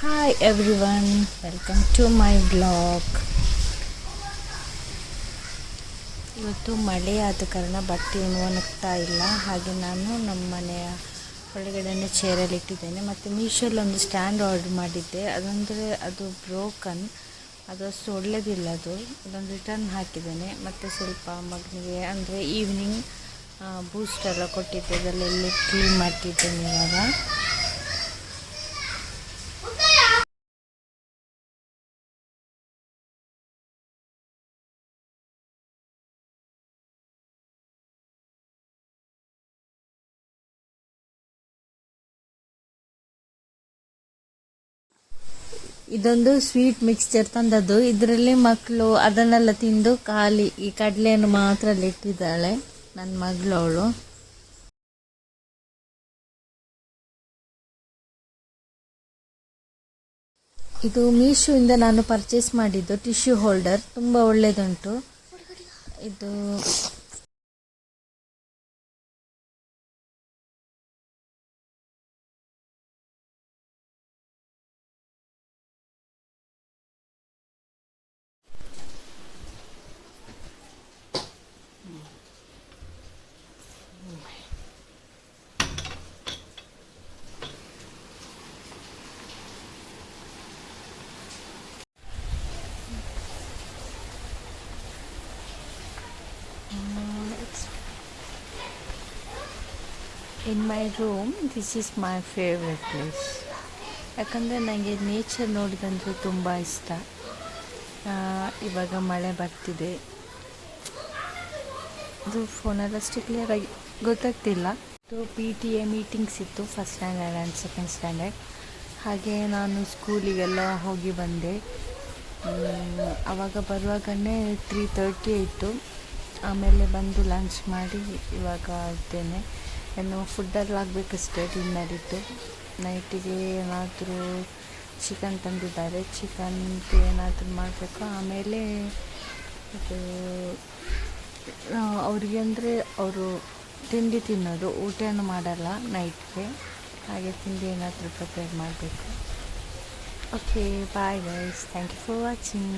Hi everyone, welcome to my blog. ಇವತ್ತು ಮಳೆ ಆದ ಕಾರಣ ಬಟ್ಟೆ ಏನು ಒಣಗ್ತಾ ಇಲ್ಲ. ಹಾಗೆ ನಾನು ನಮ್ಮ ಮನೆಯ ಒಳಗಡೆ ಚೇರಲ್ಲಿ ಇಟ್ಟಿದ್ದೇನೆ. ಮತ್ತು ಮೀಶೋಲ್ಲಿ ಒಂದು ಸ್ಟ್ಯಾಂಡ್ ಆರ್ಡರ್ ಮಾಡಿದ್ದೆ. ಅದು ಬ್ರೋಕನ್, ಅದಷ್ಟು ಒಳ್ಳೆಯದಿಲ್ಲ. ಅದೊಂದು ರಿಟರ್ನ್ ಹಾಕಿದ್ದೇನೆ. ಮತ್ತು ಸ್ವಲ್ಪ ಮಗನಿಗೆ ಅಂದರೆ ಈವ್ನಿಂಗ್ ಬೂಸ್ಟ್ ಎಲ್ಲ ಕೊಟ್ಟಿದ್ದೆ, ಅದೆಲ್ಲ ಕ್ಲೀನ್ ಮಾಡ್ತಿದ್ದೇನೆ ಇವಾಗ. ಇದೊಂದು ಸ್ವೀಟ್ ಮಿಕ್ಸ್ಚರ್ ತಂದದ್ದು. ಇದರಲ್ಲಿ ಮಕ್ಕಳು ಅದನ್ನೆಲ್ಲ ತಿಂದು ಖಾಲಿ ಈ ಕಡಲೆಯನ್ನು ಮಾತ್ರ ಇಟ್ಟಿದ್ದಾಳೆ ನನ್ನ ಮಗಳು. ಅವಳು ಇದು ಮೀಶೋಯಿಂದ ನಾನು ಪರ್ಚೇಸ್ ಮಾಡಿದ್ದು ಟಿಶ್ಯೂ ಹೋಲ್ಡರ್, ತುಂಬ ಒಳ್ಳೆಯದುಂಟು ಇದು. In my room this is my favourite place. ಯಾಕಂದರೆ ನನಗೆ ನೇಚರ್ ನೋಡಿದಂದರೆ ತುಂಬ ಇಷ್ಟ. ಇವಾಗ ಮಳೆ ಬರ್ತಿದೆ. ಅದು ಫೋನಲ್ಲಿ ಅಷ್ಟು ಕ್ಲಿಯರಾಗಿ ಗೊತ್ತಾಗ್ತಿಲ್ಲ. PTA ಮೀಟಿಂಗ್ಸ್ ಇತ್ತು, first standard and second standard. ಹಾಗೆ ನಾನು ಸ್ಕೂಲಿಗೆಲ್ಲ ಹೋಗಿ ಬಂದೆ. ಆವಾಗ ಬರುವಾಗಲೇ 3:30 ಇತ್ತು. ಆಮೇಲೆ ಬಂದು ಲಂಚ್ ಮಾಡಿ ಇವಾಗ ಇದ್ದೇನೆ. ಇನ್ನು ಫುಡ್ಡೆಲ್ಲ ಆಗಬೇಕಷ್ಟೇ. ಡಿನ್ನರಿದ್ದು ನೈಟಿಗೆ ಏನಾದರೂ ಚಿಕನ್ ತಂದಿದ್ದಾರೆ, ಚಿಕನ್ಗೆ ಏನಾದರೂ ಮಾಡಬೇಕು. ಆಮೇಲೆ ಅದು ಅವರಿಗೆ ಅಂದರೆ ಅವರು ತಿಂಡಿ ತಿನ್ನೋದು, ಊಟನೂ ಮಾಡಲ್ಲ ನೈಟ್ಗೆ. ಹಾಗೆ ತಿಂಡಿ ಏನಾದರೂ ಪ್ರಿಪೇರ್ ಮಾಡಬೇಕು. Okay, bye guys, thank you for watching.